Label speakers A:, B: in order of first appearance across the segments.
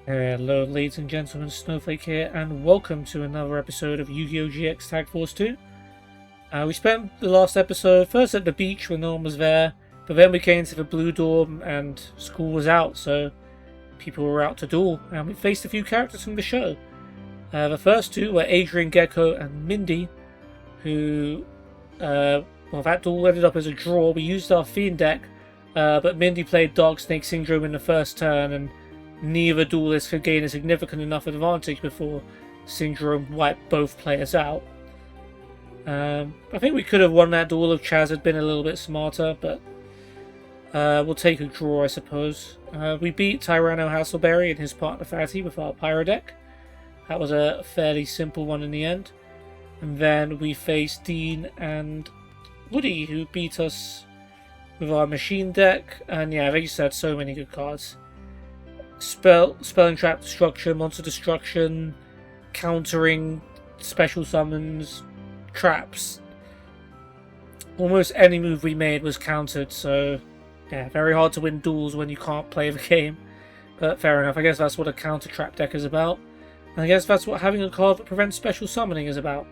A: Hello ladies and gentlemen, Snowflake here, and welcome to another episode of Yu-Gi-Oh! GX Tag Force 2. We spent the last episode first at the beach when no one was there, but then we came to the Blue Dorm and school was out, so people were out to duel, and we faced a few characters from the show. The first two were Adrian Gecko and Mindy, who, that duel ended up as a draw. We used our Fiend deck, but Mindy played Dark Snake Syndrome in the first turn, and neither duelist could gain a significant enough advantage before Syndrome wiped both players out. I think we could have won that duel if Chaz had been a little bit smarter, but we'll take a draw, I suppose. We beat Tyranno Hasselberry and his partner Fatty with our Pyro deck. That was a fairly simple one in the end. And then we faced Dean and Woody, who beat us with our Machine deck. And yeah, they just had so many good cards. Spelling Trap Destruction, Monster Destruction, countering, special summons, traps. Almost any move we made was countered, so yeah, very hard to win duels when you can't play the game. But fair enough, I guess that's what a counter trap deck is about. And I guess that's what having a card that prevents special summoning is about.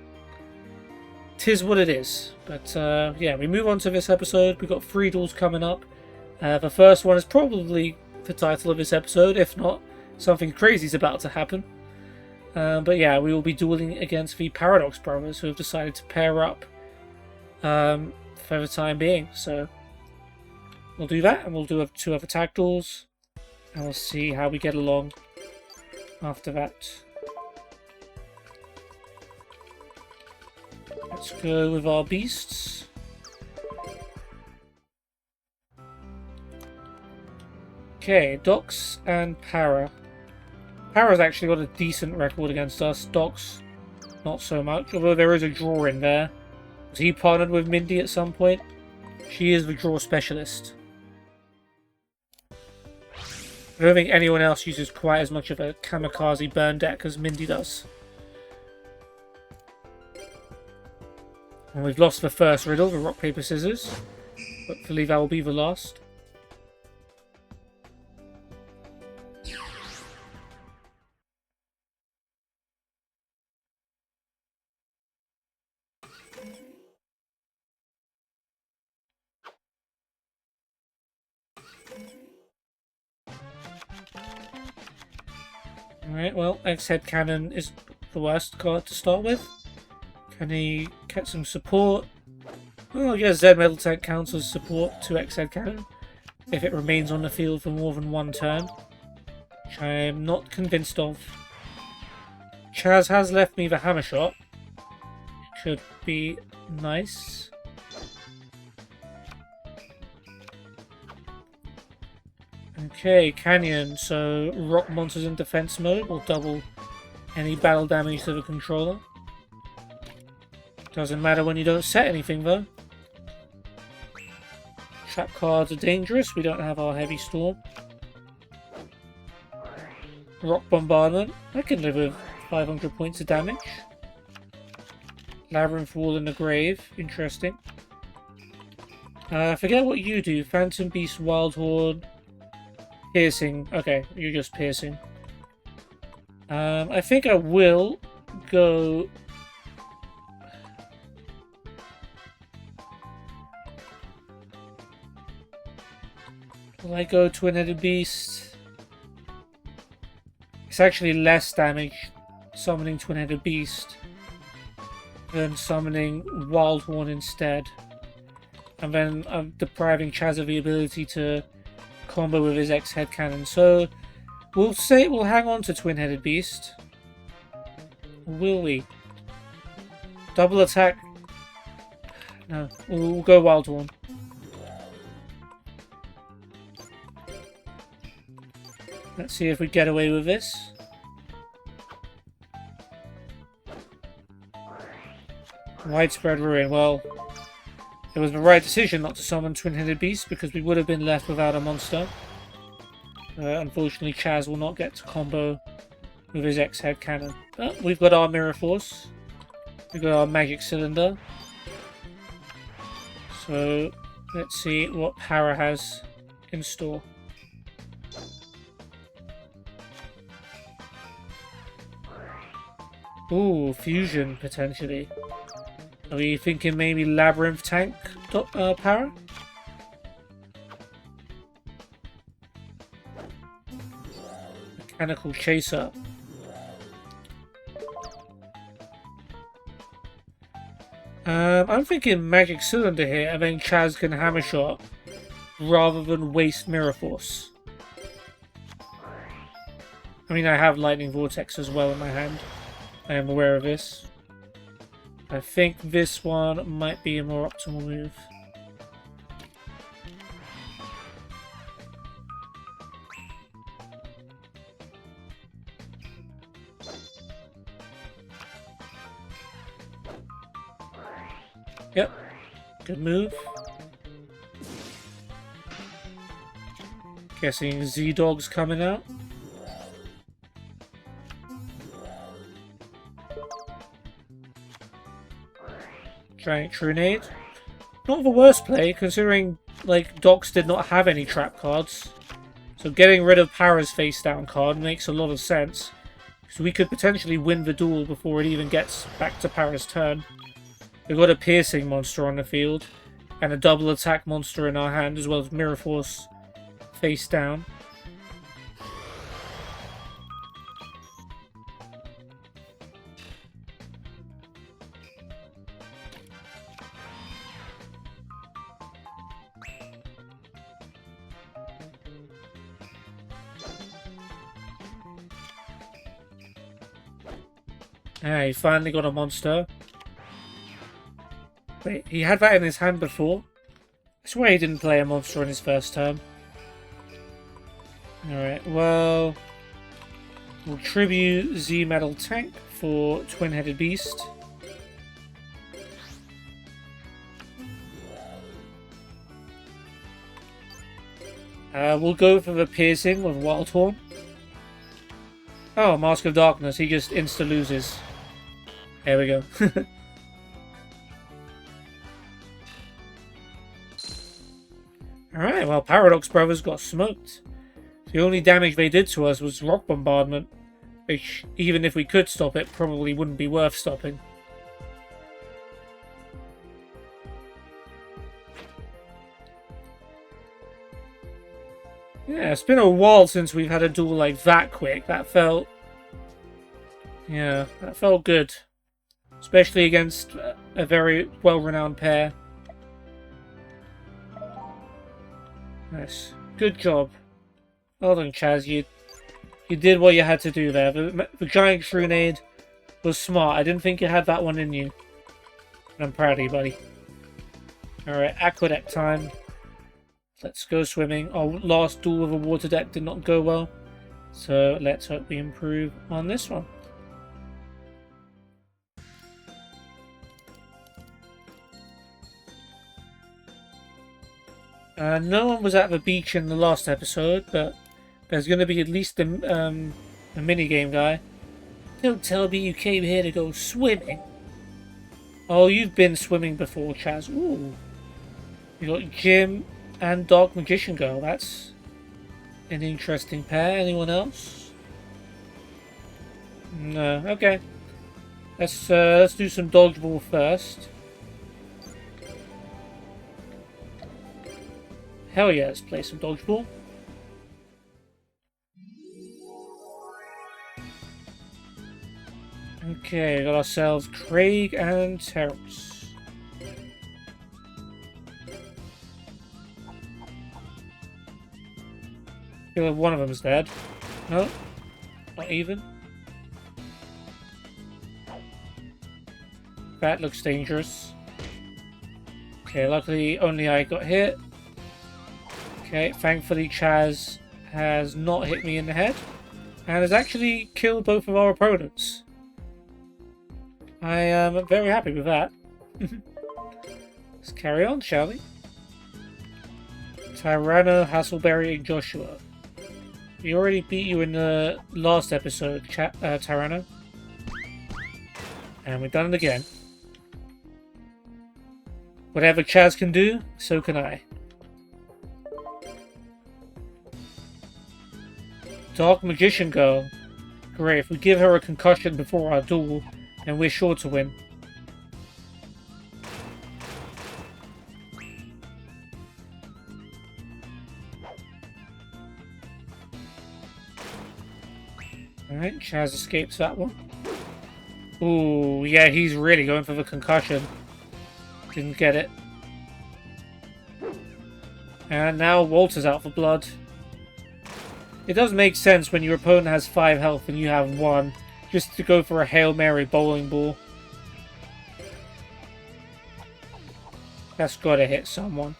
A: 'Tis what it is. But yeah, we move on to this episode. We've got 3 duels coming up. The first one is probably the title of this episode, if not, something crazy is about to happen. But yeah, we will be dueling against the Paradox Brothers, who have decided to pair up for the time being. So we'll do that, and we'll do 2 other tag duels, and we'll see how we get along after that. Let's go with our beasts. Okay, Docs and Para. Para's actually got a decent record against us. Docs, not so much. Although there is a draw in there. Was he partnered with Mindy at some point? She is the draw specialist. I don't think anyone else uses quite as much of a kamikaze burn deck as Mindy does. And we've lost the first riddle, the rock, paper, scissors. Hopefully that will be the last. Alright, well, X-Head Cannon is the worst card to start with. Can he get some support? Well, I guess Z Metal Tank counts as support to X-Head Cannon if it remains on the field for more than 1 turn, which I am not convinced of. Chaz has left me the Hammer Shot. Should be nice. Okay, Canyon. So rock monsters in defense mode will double any battle damage to the controller. Doesn't matter when you don't set anything though. Trap cards are dangerous. We don't have our Heavy Storm. Rock Bombardment. I can live with 500 points of damage. Labyrinth Wall in the Grave. Interesting. Forget what you do. Phantom Beast, Wild Horn. Piercing. Okay, you're just piercing. I think I will go... Will I go Twin-Headed Beast? It's actually less damage summoning Twin-Headed Beast than summoning Wild Horn instead. And then I'm depriving Chaz of the ability to combo with his X-Head Cannon. So we'll say we'll hang on to Twin-Headed Beast. Will we? Double attack? No, we'll go Wild Horn. Let's see if we get away with this. Widespread Ruin. Well, it was the right decision not to summon Twin-Headed Beast because we would have been left without a monster. Unfortunately, Chaz will not get to combo with his X-Head Cannon. But we've got our Mirror Force. We've got our Magic Cylinder. So let's see what Para has in store. Ooh, fusion, potentially. Are we thinking maybe Labyrinth Tank power? Mechanical Chaser. I'm thinking Magic Cylinder here, and then Chaz can Hammer Shot rather than waste Mirror Force. I mean, I have Lightning Vortex as well in my hand. I am aware of this. I think this one might be a more optimal move. Yep, good move. Guessing Z-Dog's coming out. Giant Grenade. Not the worst play, considering like Docs did not have any trap cards. So getting rid of Para's face down card makes a lot of sense. Because we could potentially win the duel before it even gets back to Para's turn. We've got a piercing monster on the field, and a double attack monster in our hand, as well as Mirror Force face down. Ah, he finally got a monster. Wait, he had that in his hand before? I swear he didn't play a monster in his first turn. Alright, well... we'll tribute Z-Metal Tank for Twin-Headed Beast. We'll go for the piercing with Wild Horn. Oh, Mask of Darkness, he just insta-loses. There we go. Alright, well, Paradox Brothers got smoked. The only damage they did to us was Rock Bombardment, which, even if we could stop it, probably wouldn't be worth stopping. Yeah, it's been a while since we've had a duel like that quick. That felt... yeah, that felt good. Especially against a very well-renowned pair. Nice. Good job. Well done, Chaz. You did what you had to do there. The giant grenade was smart. I didn't think you had that one in you. And I'm proud of you, buddy. Alright, Aqua Deck time. Let's go swimming. Our last duel with a water deck did not go well. So let's hope we improve on this one. No one was at the beach in the last episode, but there's going to be at least a minigame guy. Don't tell me you came here to go swimming. Oh, you've been swimming before, Chaz. Ooh. You got Jim and Dark Magician Girl. That's an interesting pair. Anyone else? No. Okay. Let's do some dodgeball first. Hell yeah, let's play some dodgeball. Okay, got ourselves Craig and Terrence. Feel like one of them is dead. No, not even. That looks dangerous. Okay, luckily only I got hit. Okay, thankfully Chaz has not hit me in the head and has actually killed both of our opponents. I am very happy with that. Let's carry on, shall we? Tyranno, Hasselberry, and Joshua. We already beat you in the last episode, Tyranno. And we've done it again. Whatever Chaz can do, so can I. Dark Magician Girl. Great, if we give her a concussion before our duel, and we're sure to win. Alright, Chaz escapes that one. Ooh, yeah, he's really going for the concussion. Didn't get it. And now Walter's out for blood. It does make sense when your opponent has 5 health and you have 1, just to go for a Hail Mary bowling ball. That's gotta hit someone.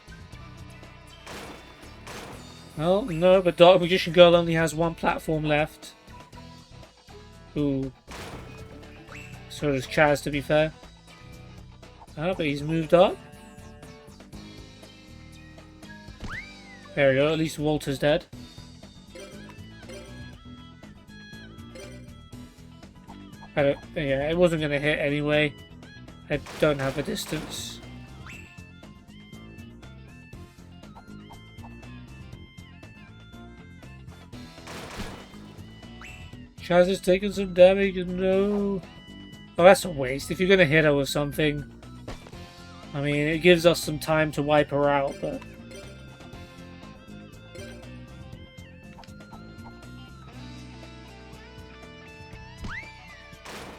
A: Well, no, but Dark Magician Girl only has 1 platform left. Ooh. So does Chaz, to be fair. Oh, but he's moved up. There we go, at least Walter's dead. Yeah, it wasn't going to hit anyway. I don't have a distance. Chaz has taken some damage, no. Oh, that's a waste. If you're going to hit her with something, I mean, it gives us some time to wipe her out, but...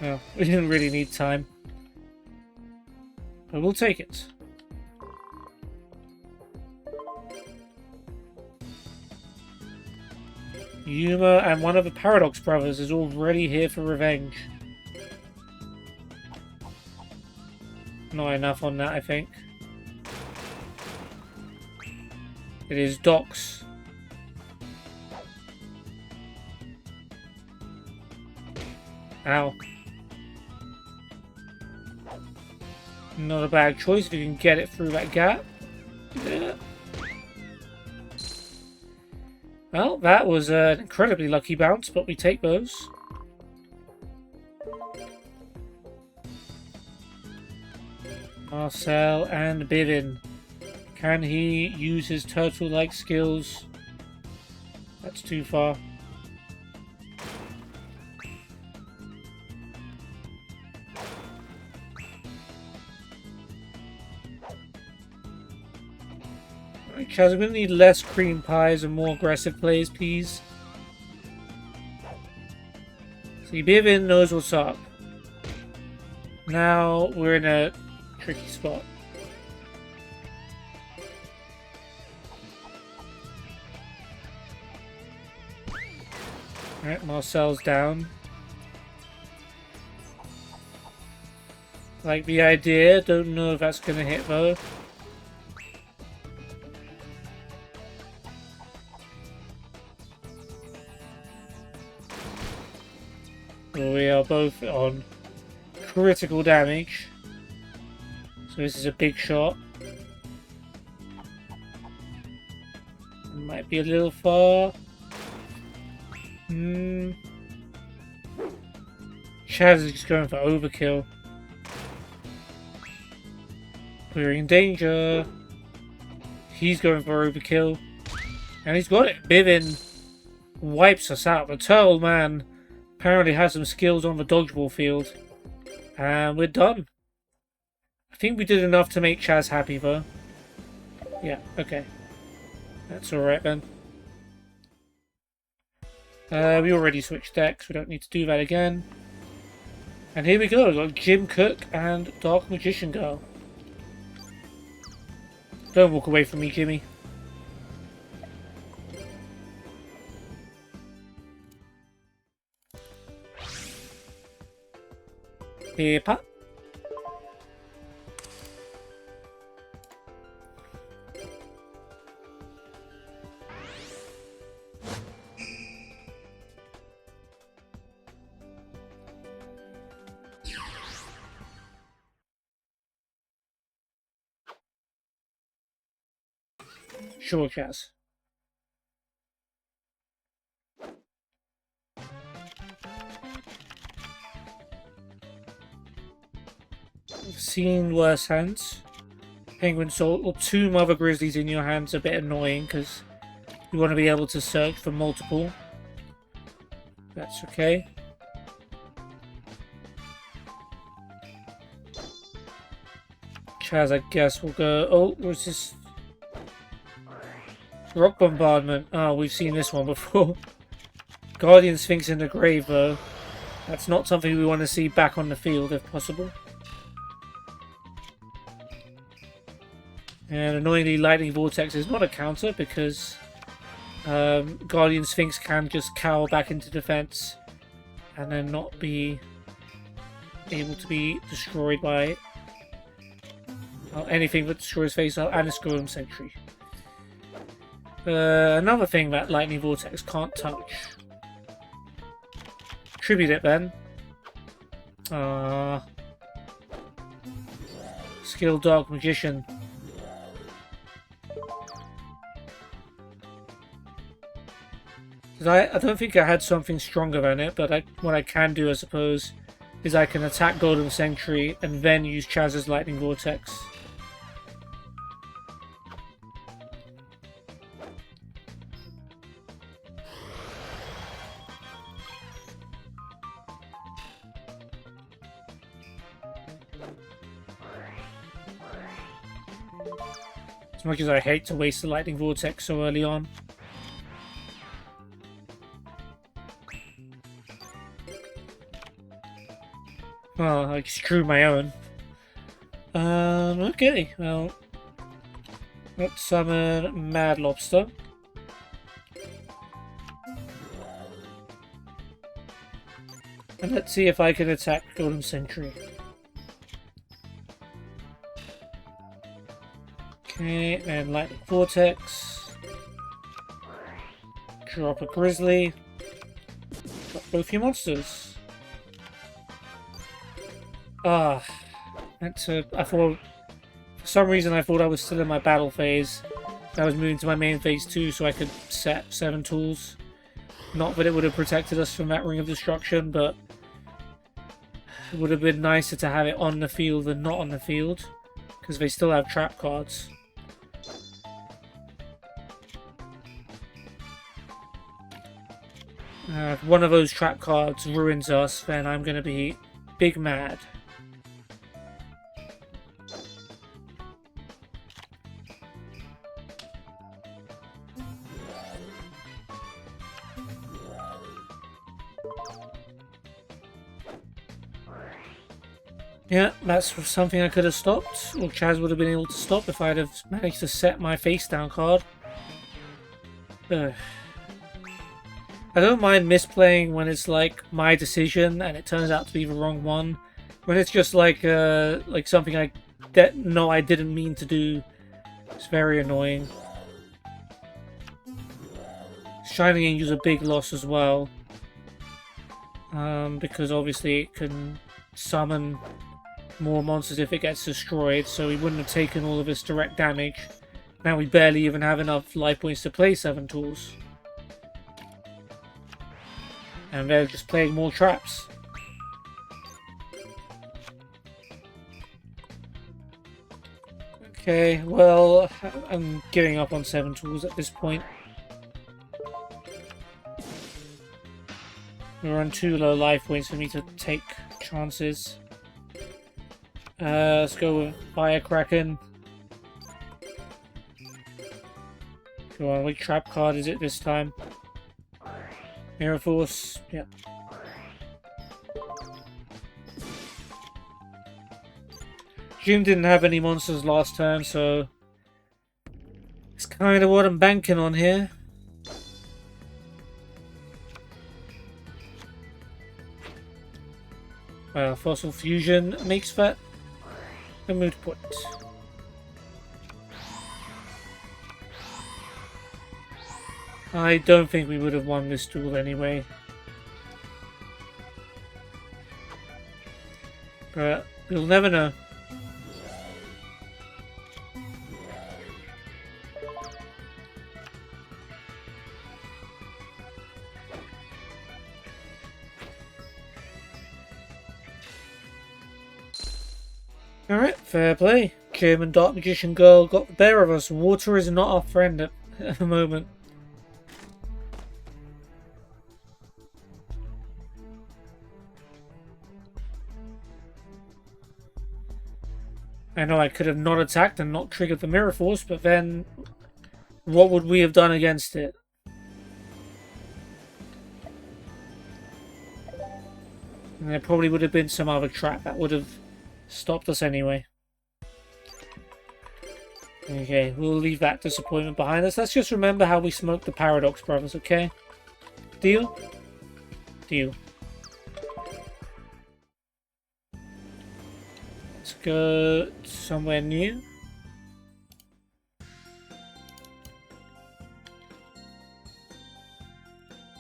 A: well, we didn't really need time. But we'll take it. Yuma and one of the Paradox brothers is already here for revenge. Not enough on that, I think. It is Doc's. Ow. Not a bad choice if you can get it through that gap. Yeah. Well, that was an incredibly lucky bounce, but we take those. Marcel and Bivin. Can he use his turtle-like skills? That's too far. Right, Chaz, I'm going to need less cream pies and more aggressive plays, please. See, Bivin knows what's up. Now we're in a tricky spot. Alright, Marcel's down. Like the idea, don't know if that's gonna hit though. We are both on critical damage. So this is a big shot. Might be a little far. Chaz is just going for overkill. We're in danger. He's going for overkill. And he's got it. Bivin wipes us out. The Turtle Man apparently has some skills on the dodgeball field. And we're done. I think we did enough to make Chaz happy though. Yeah, okay. That's alright then. We already switched decks, we don't need to do that again. And here we go, we've got Jim Cook and Dark Magician Girl. Don't walk away from me, Jimmy. Here, Pat. Sure, Chaz. I've seen worse hands. Penguin Salt or 2 Mother Grizzlies in your hands are a bit annoying because you want to be able to search for multiple. That's okay. Chaz, I guess we'll go... Oh, what's this? Rock Bombardment. Oh, we've seen this one before. Guardian Sphinx in the grave, though. That's not something we want to see back on the field, if possible. And annoyingly, Lightning Vortex is not a counter, because Guardian Sphinx can just cower back into defense and then not be able to be destroyed by anything that destroys face up, and a Golem Sentry. Another thing that Lightning Vortex can't touch. Tribute it then. Skill Dark Magician. I don't think I had something stronger than it, but what I can do, I suppose, is I can attack Golem Sentry and then use Chaz's Lightning Vortex. As much as I hate to waste the Lightning Vortex so early on. Well, I just drew my own. Okay, well, let's summon Mad Lobster. And let's see if I can attack Golem Sentry. Okay, and Lightning Vortex. Drop a Grizzly. Drop both your monsters. I thought, for some reason I thought I was still in my battle phase. I was moving to my main phase 2 so I could set 7 tools. Not that it would have protected us from that Ring of Destruction, but it would have been nicer to have it on the field than not on the field, because they still have trap cards. If one of those trap cards ruins us, then I'm going to be big mad. Yeah, that's something I could have stopped, or Chaz would have been able to stop if I'd have managed to set my face down card. Ugh. I don't mind misplaying when it's like my decision and it turns out to be the wrong one. When it's just like something I didn't mean to do, it's very annoying. Shining Angel's a big loss as well, because obviously it can summon more monsters if it gets destroyed, so we wouldn't have taken all of this direct damage. Now we barely even have enough life points to play 7 tools. And they're just playing more traps. Okay, well, I'm giving up on 7 tools at this point. We're on 2 low life points for me to take chances. Let's go with Firecracken. Go on, which trap card is it this time? Mirror Force, yep. Jim didn't have any monsters last turn, so it's kind of what I'm banking on here. Well, Fossil Fusion makes that a moot point. I don't think we would have won this duel anyway. But we'll never know. Alright, fair play. German Dark Magician Girl got the better of us. Water is not our friend at the moment. I know I could have not attacked and not triggered the Mirror Force, but then what would we have done against it? And there probably would have been some other trap that would have stopped us anyway. Okay, we'll leave that disappointment behind us. Let's just remember how we smoked the Paradox Brothers, okay? Deal? Deal. Let's go somewhere new.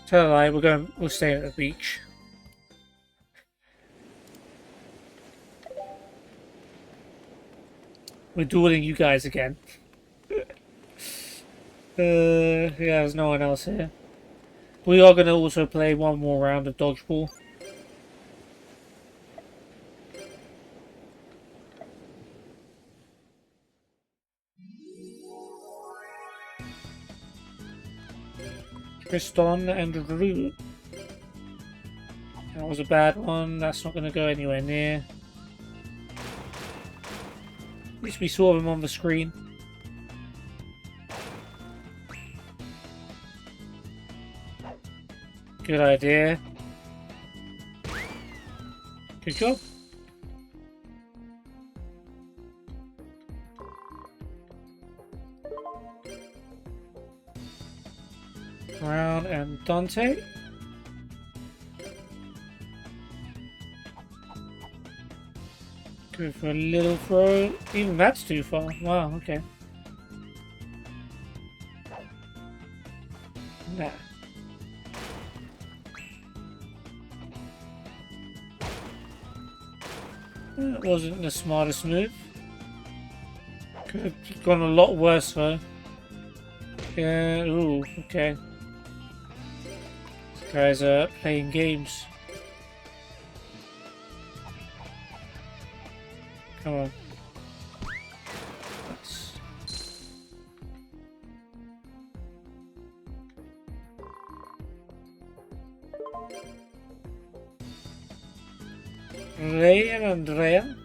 A: Tell a lie, we'll stay at the beach. We're dueling you guys again. Yeah, there's no one else here. We are going to also play one more round of dodgeball. Tristan and Rue. That was a bad one. That's not going to go anywhere near. At least we saw him on the screen. Good idea. Good job. Brown and Dante. Go for a little throw. Even that's too far. Wow, okay. Nah. That wasn't the smartest move. Could have gone a lot worse though. Yeah, ooh, okay. These guys are playing games. Come on. Nice. Ray and Andrea.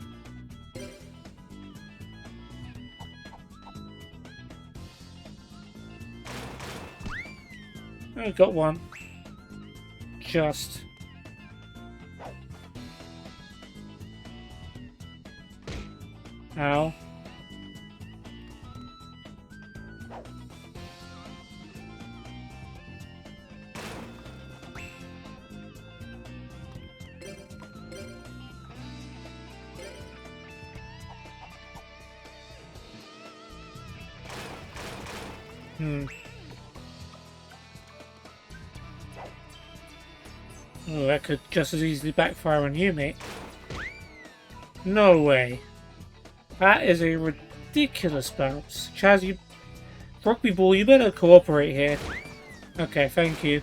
A: I got one. Just. Ow. Oh, that could just as easily backfire on you, mate. No way. That is a ridiculous bounce. Chaz, you... Rugby ball, you better cooperate here. Okay, thank you.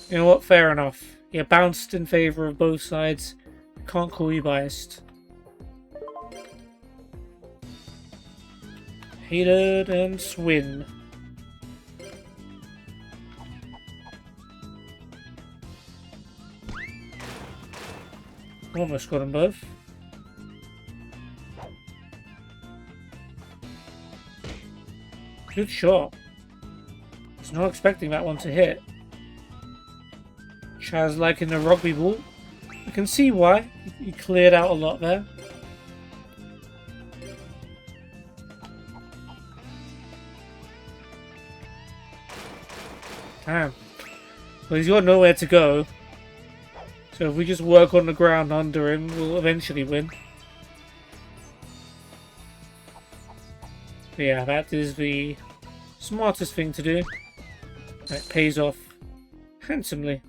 A: You know what? Fair enough. You bounced in favour of both sides. Can't call you biased. Hated and Swin. Almost got them both. Good shot. Was not expecting that one to hit. Chaz liking the rugby ball. I can see why. He cleared out a lot there. Damn. Well, he's got nowhere to go. So if we just work on the ground under him, we'll eventually win. But yeah, that is the smartest thing to do. That pays off handsomely.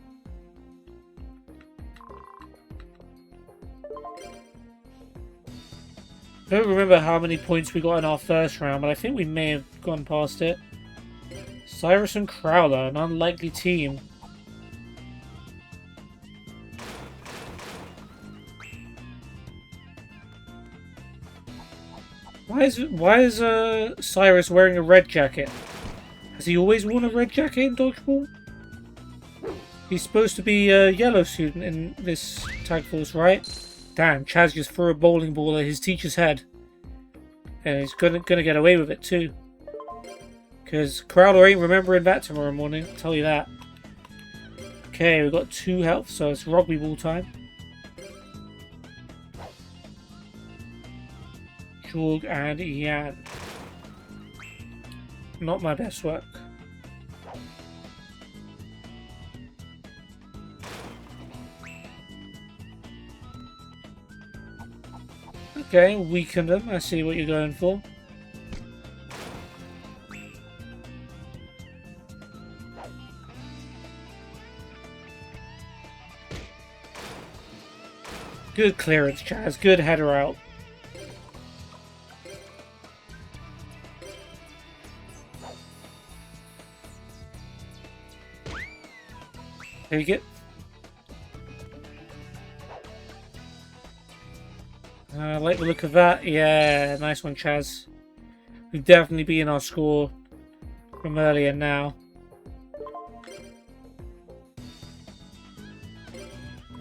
A: I don't remember how many points we got in our first round, but I think we may have gone past it. Cyrus and Crowler, an unlikely team. Why is Cyrus wearing a red jacket? Has he always worn a red jacket in dodgeball? He's supposed to be a yellow student in this tag force, right? Damn, Chaz just threw a bowling ball at his teacher's head. And he's gonna get away with it too. Because Crowder ain't remembering that tomorrow morning, I'll tell you that. Okay, we've got 2 health, so it's rugby ball time. Jorg and Yan. Not my best work. Okay, weaken them. I see what you're going for. Good clearance, Chaz. Good header out. Take it. I like the look of that. Yeah, nice one, Chaz. We've definitely beaten our score from earlier now.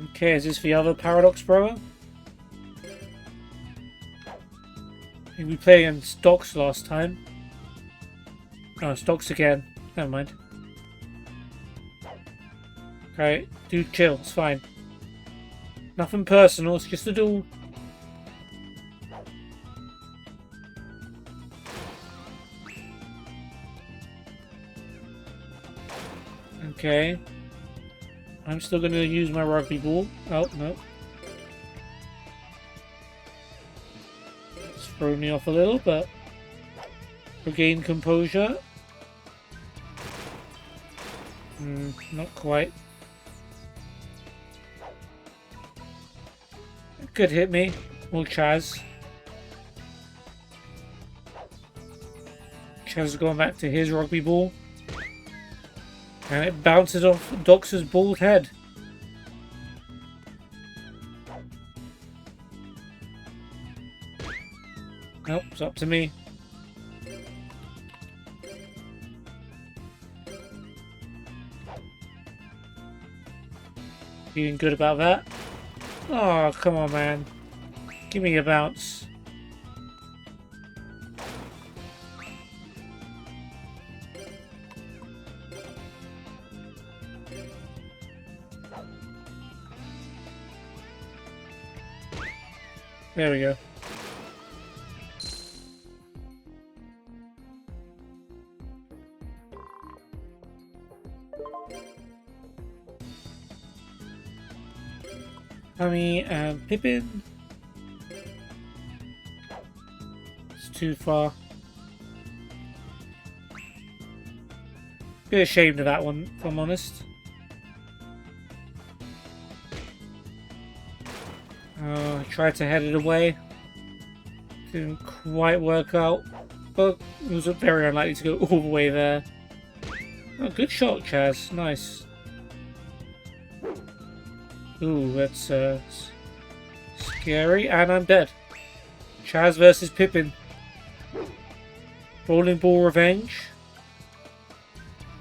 A: Okay, is this the other Paradox Bro? I think we played against Stocks last time. Oh, Stocks again. Never mind. Okay, dude, chill. It's fine. Nothing personal. It's just a duel. Okay. I'm still going to use my rugby ball. Oh, no. It's thrown me off a little, but regain composure. Not quite. It could hit me. Or Chaz. Chaz is going back to his rugby ball. And it bounces off Dox's bald head. Nope, it's up to me. Feeling good about that. Oh, come on, man. Give me a bounce. There we go. Tommy and Pippin. It's too far. Bit ashamed of that one, if I'm honest. I tried to head it away. Didn't quite work out. But it was very unlikely to go all the way there. Oh, good shot, Chaz. Nice. Ooh, that's scary. And I'm dead. Chaz versus Pippin. Bowling ball revenge.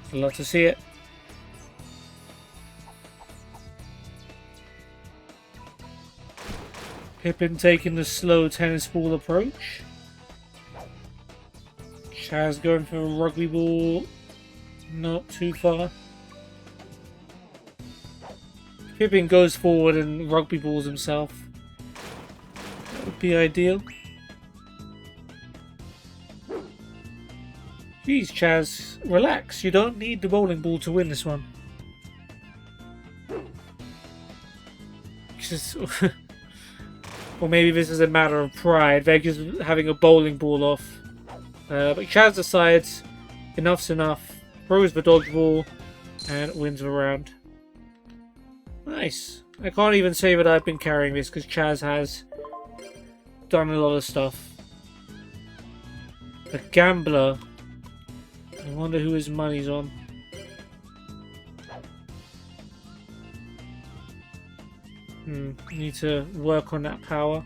A: I'd love to see it. Pippin taking the slow tennis ball approach. Chaz going for a rugby ball. Not too far. Pippin goes forward and rugby balls himself. That would be ideal. Jeez, Chaz, relax. You don't need the bowling ball to win this one. Just or maybe this is a matter of pride. They're just having a bowling ball off. But Chaz decides enough's enough. Throws the dodgeball and wins the round. Nice. I can't even say that I've been carrying this because Chaz has done a lot of stuff. A gambler. I wonder who his money's on. Need to work on that power.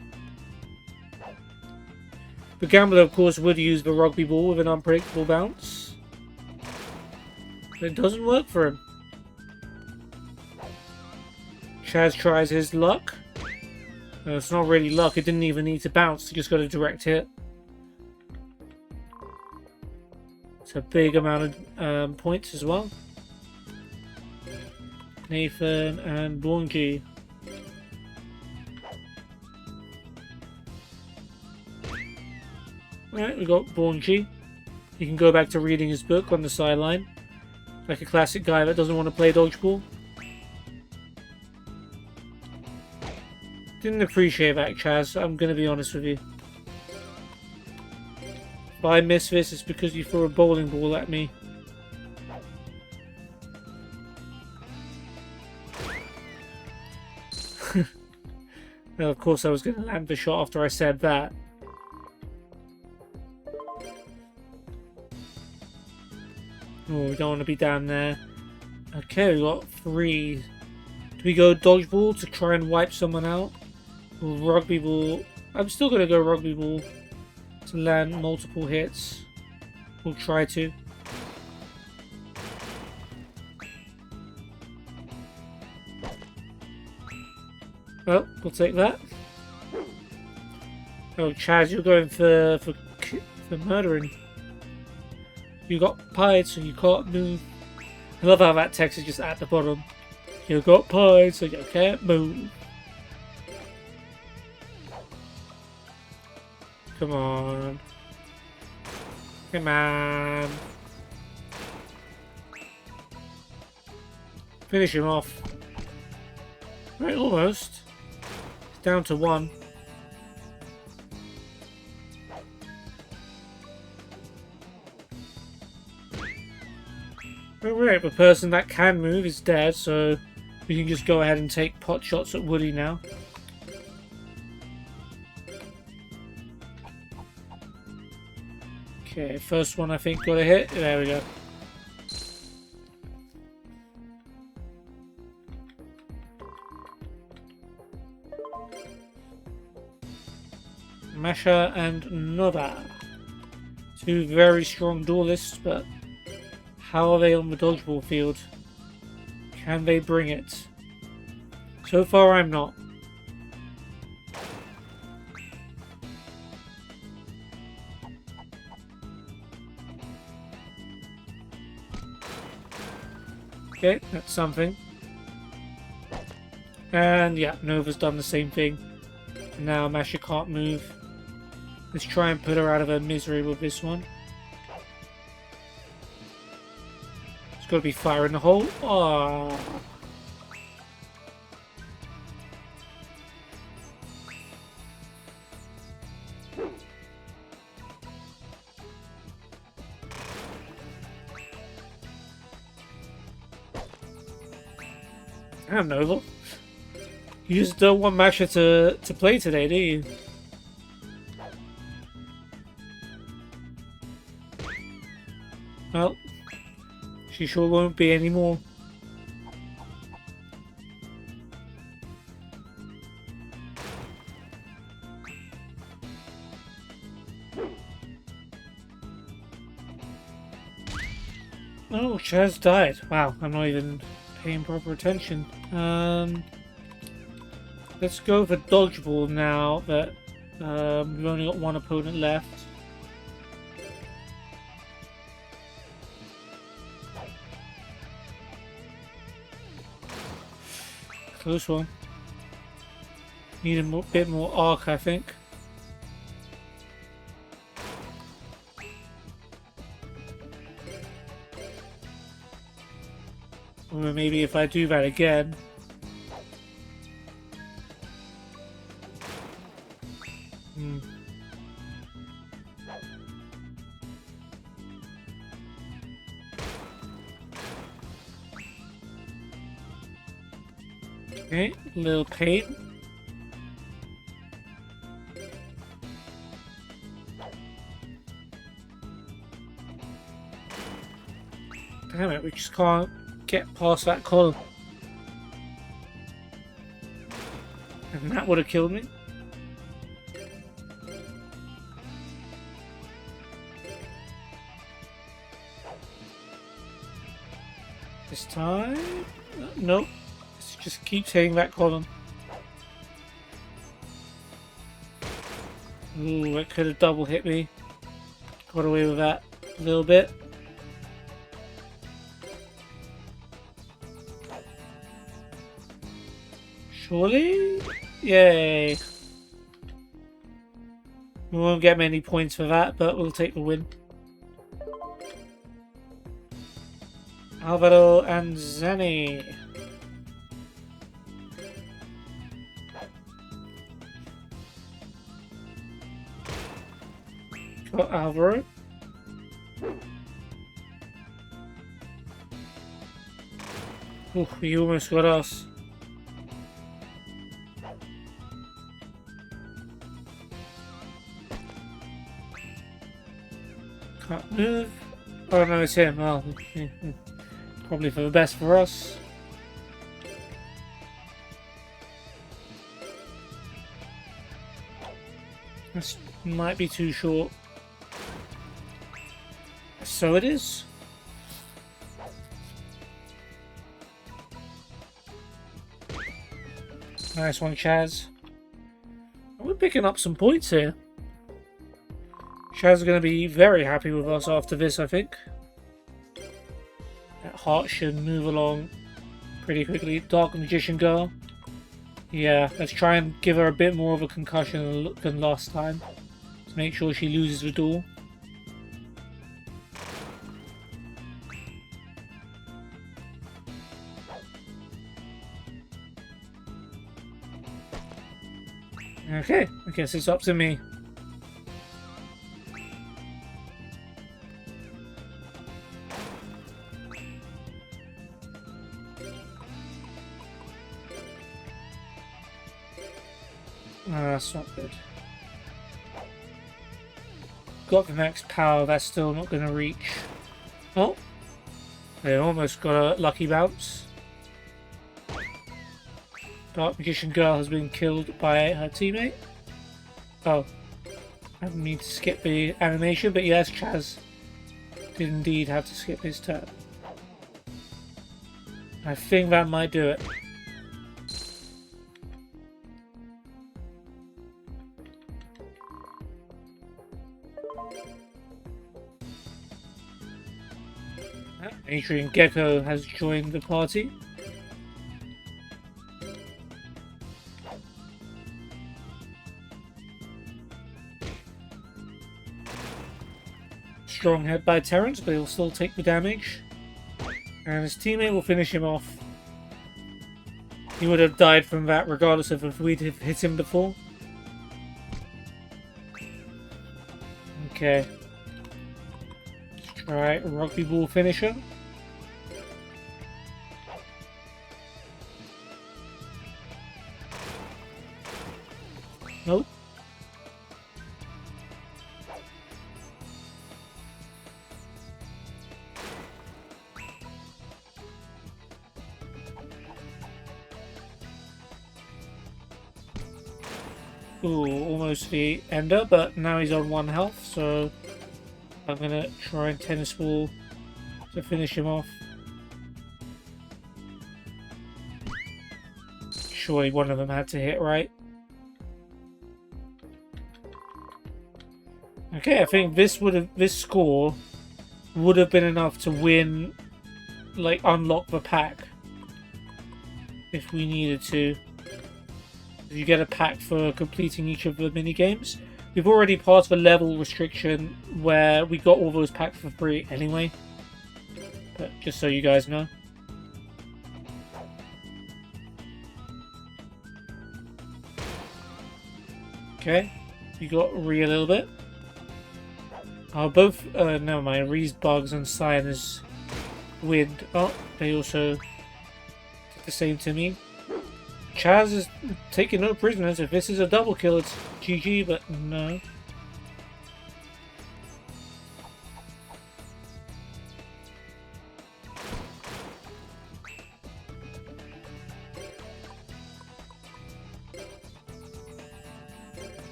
A: The gambler, of course, would use the rugby ball with an unpredictable bounce. But it doesn't work for him. Chaz tries his luck. No, it's not really luck. It didn't even need to bounce. He just got a direct hit. a big amount of points as well. Nathan and Bonji. Alright, we got Bonji. He can go back to reading his book on the sideline. Like a classic guy that doesn't want to play dodgeball. Didn't appreciate that, Chaz. I'm going to be honest with you. If I miss this, it's because you threw a bowling ball at me. Now, of course, I was going to land the shot after I said that. Oh, we don't want to be down there. Okay, we got 3. Do we go dodgeball to try and wipe someone out? Or rugby ball? I'm still going to go rugby ball to land multiple hits. We'll try to. Well, we'll take that. Oh, Chaz, you're going for murdering. You got pied, so you can't move. I love how that text is just at the bottom. You got pied, so you can't move. Come on. Come on. Finish him off. Right, almost. It's down to 1. Alright, the person that can move is dead, so we can just go ahead and take pot shots at Woody now. Okay, first one I think got a hit. There we go. Masha and Nova. 2 very strong duelists, but how are they on the dodgeball field? Can they bring it? So far, I'm not. Okay, that's something. And yeah, Nova's done the same thing. Now Masha can't move. Let's try and put her out of her misery with this one. It's got to be fire in the hole. Aww. Damn, Nova. You just don't want Masha to play today, do you? Well, she sure won't be anymore. Oh, Chaz died. Wow, I'm not even paying proper attention. Let's go for dodgeball now that we've only got 1 opponent left. Close one. Need a bit more arc, I think. Or maybe if I do that again. Okay, little pain. Damn it, we just can't get past that column. And that would have killed me. This time? Nope. Just keep hitting that column. Ooh, it could have double hit me. Got away with that a little bit. Surely? Yay. We won't get many points for that, but we'll take the win. Alvaro and Zenny. Got Alvaro. Ooh, he almost got us. Can't move. Oh no, it's him. Oh, probably for the best for us. This might be too short. So it is. Nice one, Chaz. We're picking up some points here. Chaz is going to be very happy with us after this, I think. That heart should move along pretty quickly. Dark Magician Girl. Yeah, let's try and give her a bit more of a concussion than last time. To make sure she loses the duel. Okay, I guess it's up to me. That's not good. Got the max power, that's still not going to reach. Oh, they almost got a lucky bounce. Dark Magician Girl has been killed by her teammate. Oh, I didn't mean to skip the animation, but yes, Chaz did indeed have to skip his turn. I think that might do it. Adrian Gecko has joined the party. Strong head by Terrence, but he'll still take the damage. And his teammate will finish him off. He would have died from that regardless of if we'd have hit him before. Okay. Let's try a rugby ball finisher. Nope. Ooh, almost the ender, but now he's on 1 health, so I'm gonna try and tennis ball to finish him off. Surely one of them had to hit right. Okay, I think this score would have been enough to win, like unlock the pack if we needed to. You get a pack for completing each of the mini games. We've already passed the level restriction where we got all those packs for free anyway. But just so you guys know. Okay, you got Ree a little bit. Both, never mind, Ree's bugs and Cyan is wind. Oh, they also did the same to me. Chaz is taking no prisoners. If this is a double kill, it's GG, but no.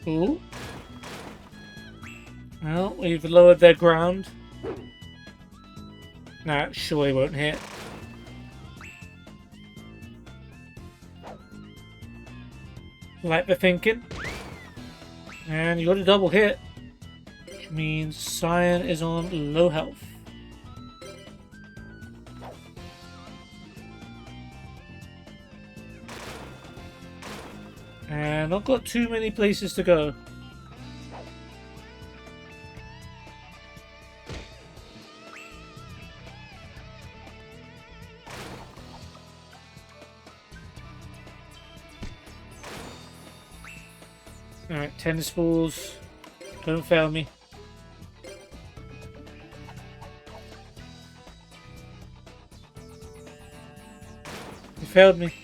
A: Ooh. Well, we've lowered their ground. Nah, surely won't hit. Like the thinking. And you got a double hit. Which means Cyan is on low health. And I've got too many places to go. Alright, tennis balls. Don't fail me. You failed me.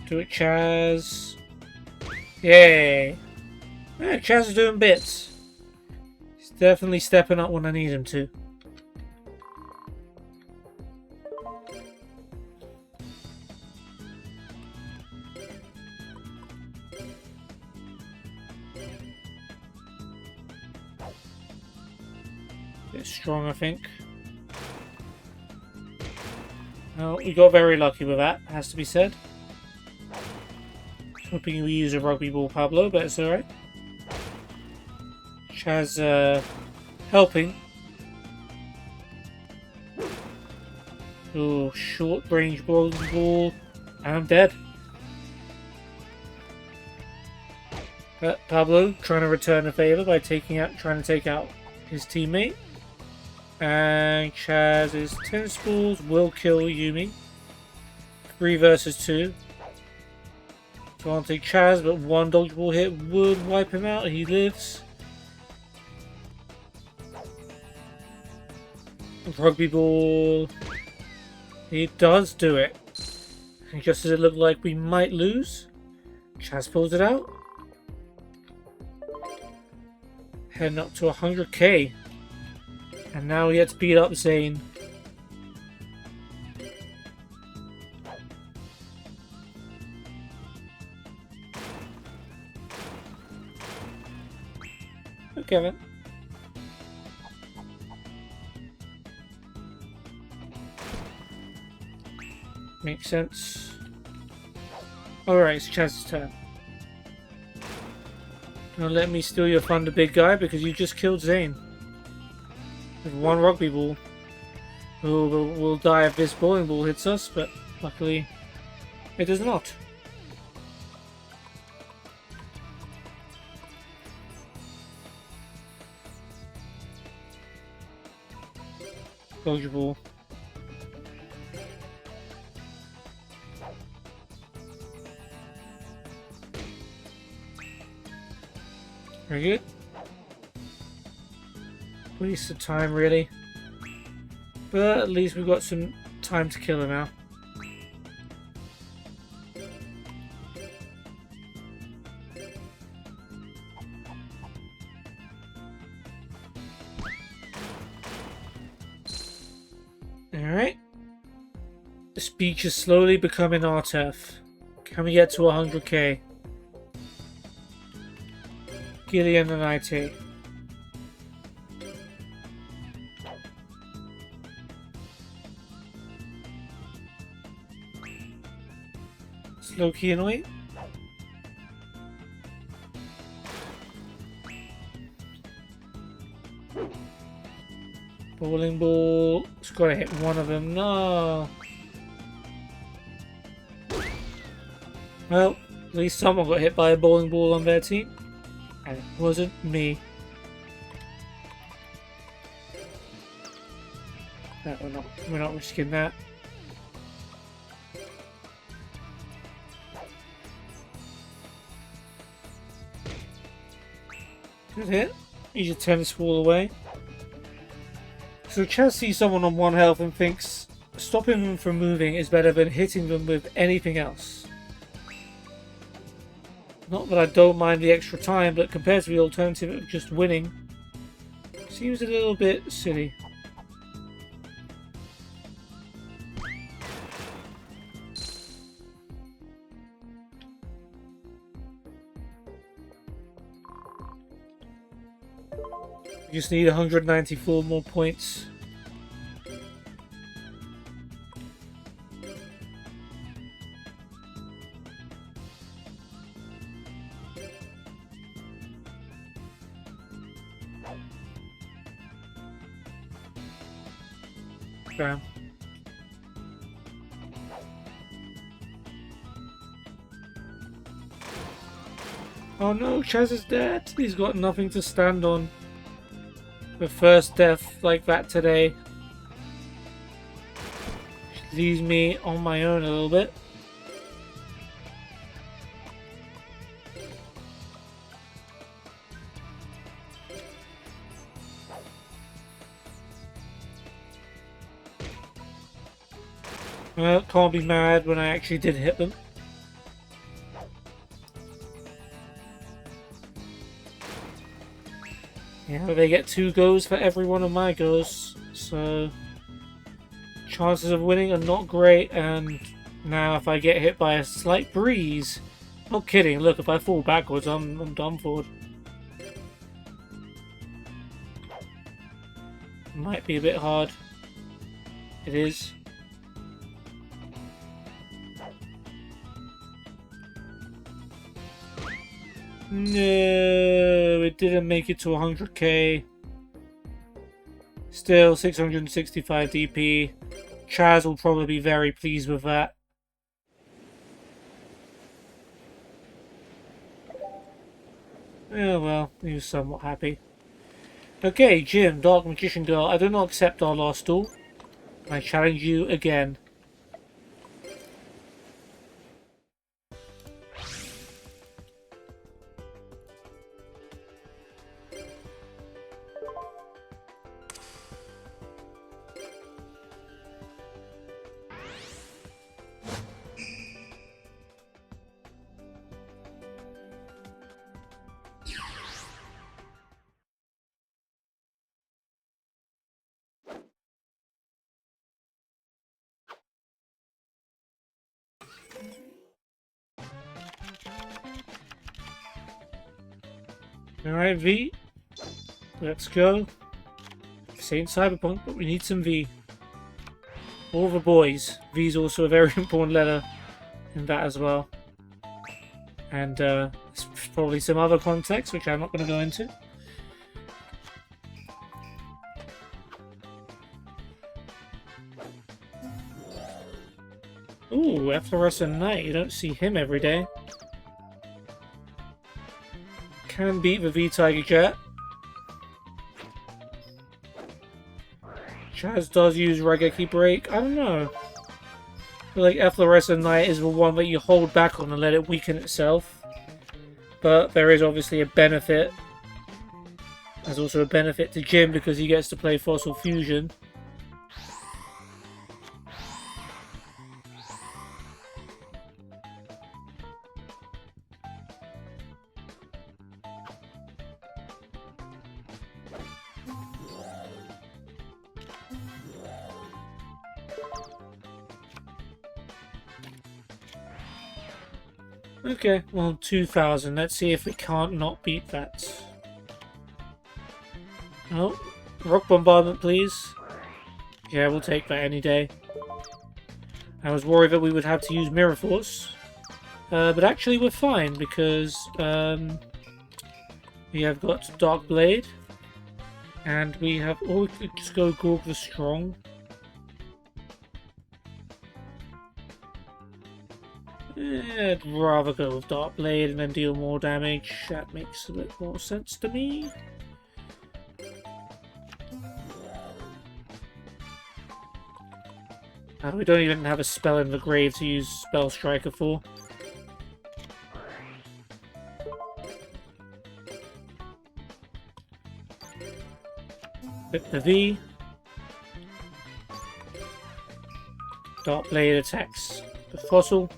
A: Do it, Chaz. Yay. Yeah, Chaz is doing bits. He's definitely stepping up when I need him to. Bit strong, I think. Oh, we got very lucky with that, has to be said. Hoping we use a rugby ball, Pablo, but it's alright. Chaz, helping. Oh, short range bowling ball. And I'm dead. But Pablo trying to return a favour by trying to take out his teammate. And Chaz's tennis balls will kill Yumi. 3 versus 2. Can't take Chaz, but one dodgeball hit would wipe him out. He lives. Rugby ball. He does do it. And just as it looked like we might lose, Chaz pulls it out. Heading up to 100k. And now we have to beat up Zane. Okay then. Makes sense. Alright, it's Chaz's turn. Don't let me steal your thunder, big guy, because you just killed Zane. With one rugby ball. We'll die if this bowling ball hits us, but luckily it does not. Dodge ball. Very good. Waste of time, really. But at least we've got some time to kill her now. Alright. This beach is slowly becoming our turf. Can we get to 100k? Gillian and IT. Slow key and wait. Bowling ball. It's got to hit one of them. No. Well, at least someone got hit by a bowling ball on their team. And it wasn't me. No, we're not risking that. Good hit. Use your tennis ball away. So Chaz sees someone on 1 health and thinks stopping them from moving is better than hitting them with anything else. Not that I don't mind the extra time, but compared to the alternative of just winning, seems a little bit silly. We just need 194 more points. Bam. Oh no, Chaz is dead. He's got nothing to stand on. The first death like that today. Leaves me on my own a little bit. Well, can't be mad when I actually did hit them. Yeah, but they get 2 goes for every one of my goes, so chances of winning are not great. And now if I get hit by a slight breeze, not kidding, look, if I fall backwards, I'm done for. Might be a bit hard. It is. No, it didn't make it to 100k. Still 665 DP. Chaz will probably be very pleased with that. Yeah, well, he was somewhat happy. Okay, Jim, Dark Magician Girl, I do not accept our last duel. I challenge you again. Alright, V. Let's go. Same Cyberpunk, but we need some V. All the boys. V is also a very important letter in that as well. And there's probably some other context, which I'm not going to go into. Ooh, Efflorescent Knight. You don't see him every day. Can beat the V-Tiger Jet. Chaz does use Raigeki Break. I don't know. I feel like Efflorescent Knight is the one that you hold back on and let it weaken itself. But there is obviously a benefit. There's also a benefit to Jim because he gets to play Fossil Fusion. Okay, well, 2,000. Let's see if we can't not beat that. Oh, Rock Bombardment, please. Yeah, we'll take that any day. I was worried that we would have to use Mirror Force. But actually we're fine because we have got Dark Blade. And we have... Oh, we could just go Gorg the Strong. I'd rather go with Dark Blade and then deal more damage. That makes a bit more sense to me. We don't even have a spell in the grave to use Spell Striker for. Hit the V. Dark Blade attacks the Fossil.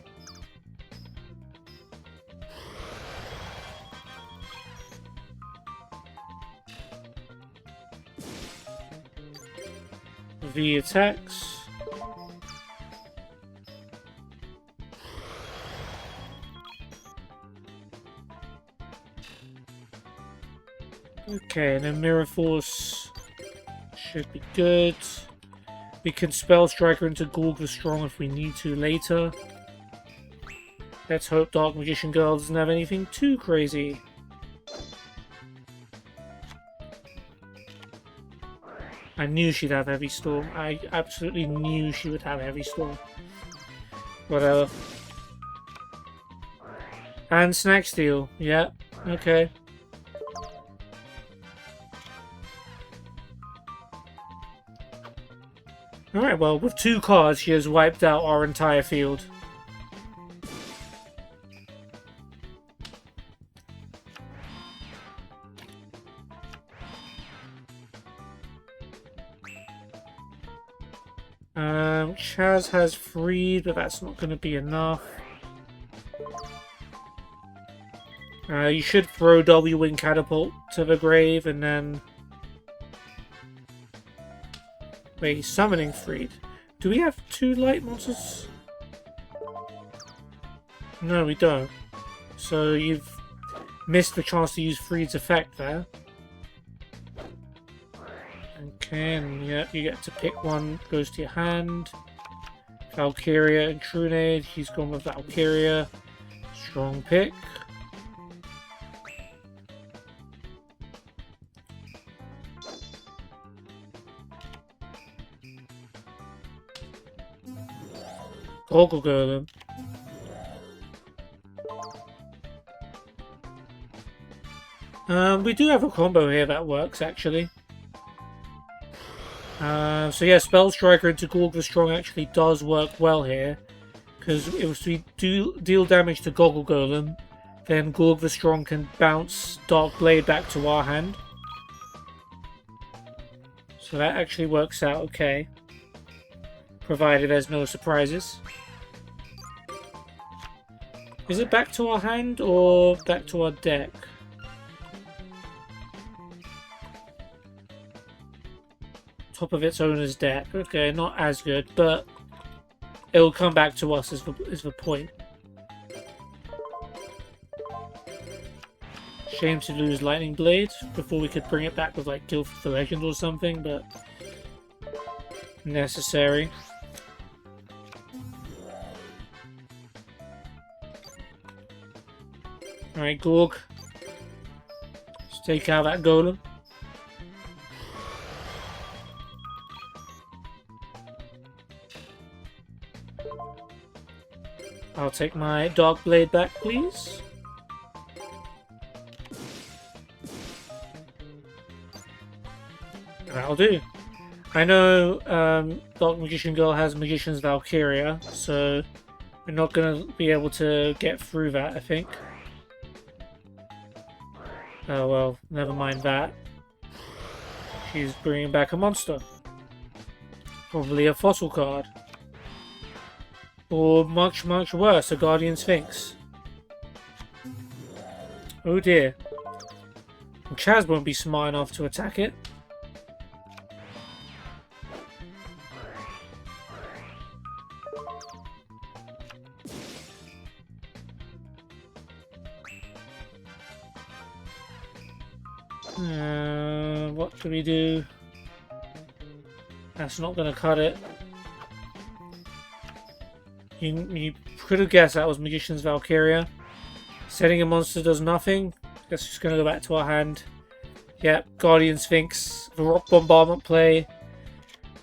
A: V attacks. Okay, and then Mirror Force should be good. We can Spell Striker into Gorg the Strong if we need to later. Let's hope Dark Magician Girl doesn't have anything too crazy. I knew she'd have Heavy Storm. I absolutely knew she would have Heavy Storm. Whatever. And Snack Steal. Yeah, okay. Alright, well, with 2 cards, she has wiped out our entire field. Chaz has freed, but that's not going to be enough. You should throw W-Wing Catapult to the grave, and then... Wait, he's summoning freed. Do we have 2 light monsters? No, we don't. So you've missed the chance to use freed's effect there. Okay, and yeah, you get to pick one, goes to your hand. Valkyria and Trunade, he's gone with Valkyria. Strong pick. Goggle Golem. We do have a combo here that works, actually. So yeah, Spell Striker into Gorg the Strong actually does work well here. Because if we deal damage to Goggle Golem, then Gorg the Strong can bounce Dark Blade back to our hand. So that actually works out okay. Provided there's no surprises. Is it back to our hand or back to our deck? Top of its owner's deck. Okay, not as good, but it'll come back to us is the point. Shame to lose Lightning Blade before we could bring it back with like Guild for the Legend or something, but necessary. Alright, Gorg. Let's take out that golem. I'll take my Dark Blade back, please. That'll do. I know Dark Magician Girl has Magician's Valkyria, so we're not going to be able to get through that, I think. Oh well, never mind that. She's bringing back a monster. Probably a fossil card. Or much, much worse, a Guardian Sphinx. Oh dear. And Chaz won't be smart enough to attack it. What do we do? That's not going to cut it. You could have guessed that was Magician's Valkyria. Setting a monster does nothing. That's just going to go back to our hand. Yep, Guardian Sphinx. The Rock Bombardment play.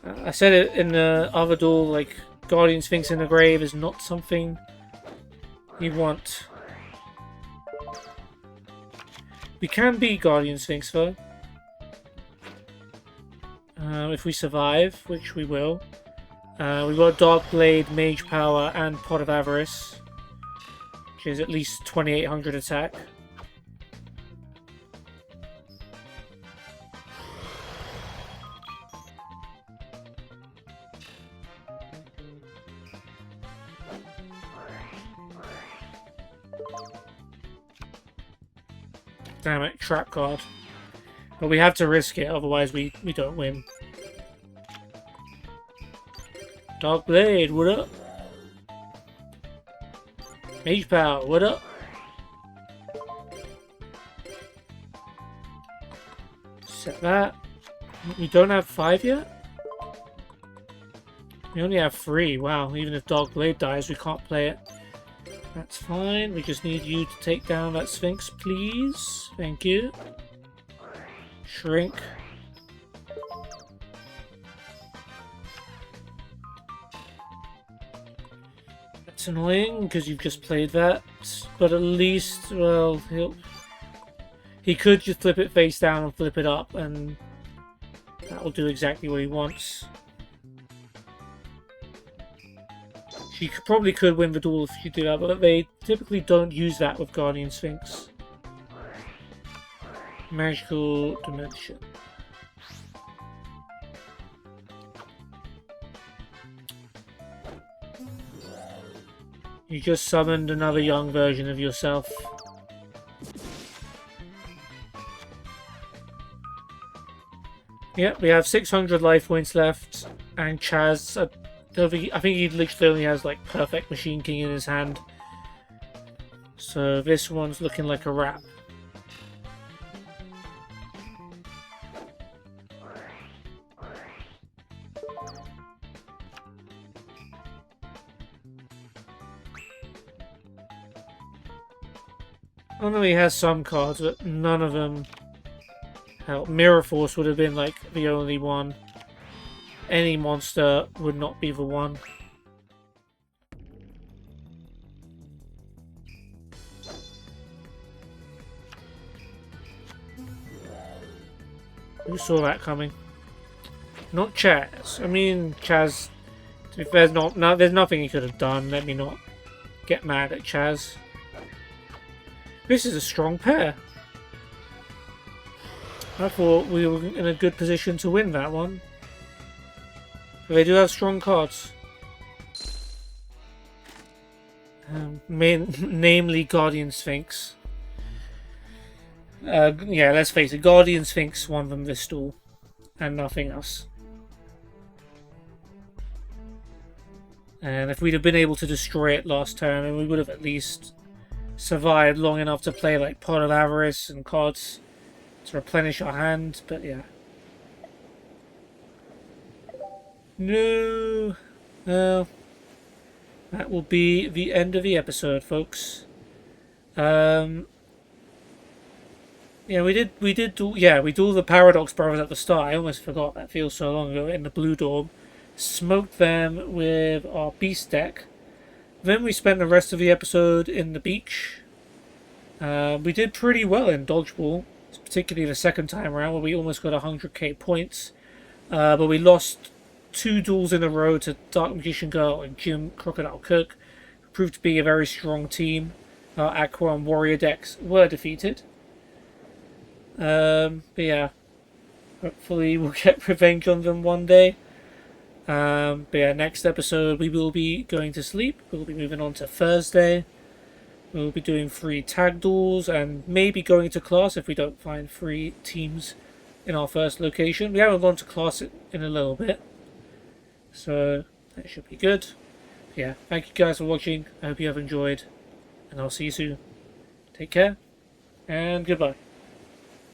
A: I said it in the other duel, like, Guardian Sphinx in the grave is not something you want. We can beat Guardian Sphinx though. If we survive, which we will. We've got Dark Blade, Mage Power, and Pot of Avarice, which is at least 2800 attack. Damn it, trap card. But we have to risk it, otherwise we don't win. Dark Blade, what up? Mage Power, what up? Set that. We don't have 5 yet? We only have 3. Wow, even if Dark Blade dies, we can't play it. That's fine. We just need you to take down that Sphinx, please. Thank you. Shrink. It's annoying because you've just played that, but at least, well, he could just flip it face down and flip it up, and that will do exactly what he wants. She probably could win the duel if you do that, but they typically don't use that with Guardian Sphinx. Magical Dimension. You just summoned another young version of yourself. Yep, we have 600 life points left, and Chaz, I think he literally only has like perfect Machine King in his hand. So this one's looking like a wrap. I know he has some cards, but none of them help. Mirror Force would have been like the only one. Any monster would not be the one. Who saw that coming? Not Chaz. I mean, Chaz, to be fair, there's nothing he could have done. Let me not get mad at Chaz. This is a strong pair. I thought we were in a good position to win that one. But they do have strong cards. Namely Guardian Sphinx. Yeah, let's face it, Guardian Sphinx won them this duel. And nothing else. And if we'd have been able to destroy it last turn, then we would have at least survived long enough to play like Pot of Avarice and cards to replenish our hand, but yeah. No. Well, that will be the end of the episode, folks. Yeah, we dueled the Paradox Brothers at the start. I almost forgot, that feels so long ago, in the Blue Dorm. Smoked them with our Beast deck. Then we spent the rest of the episode in the beach. We did pretty well in Dodgeball, particularly the second time around where we almost got 100k points. But we lost 2 duels in a row to Dark Magician Girl and Jim Crocodile Cook. Proved to be a very strong team. Our Aqua and Warrior decks were defeated. But yeah, hopefully we'll get revenge on them one day. But yeah, next episode we will be going to sleep. We'll be moving on to Thursday. We'll be doing 3 tag duels and maybe going to class if we don't find 3 teams in our first location. We haven't gone to class in a little bit, so that should be good. Yeah, thank you guys for watching. I hope you have enjoyed, and I'll see you soon. Take care, and goodbye.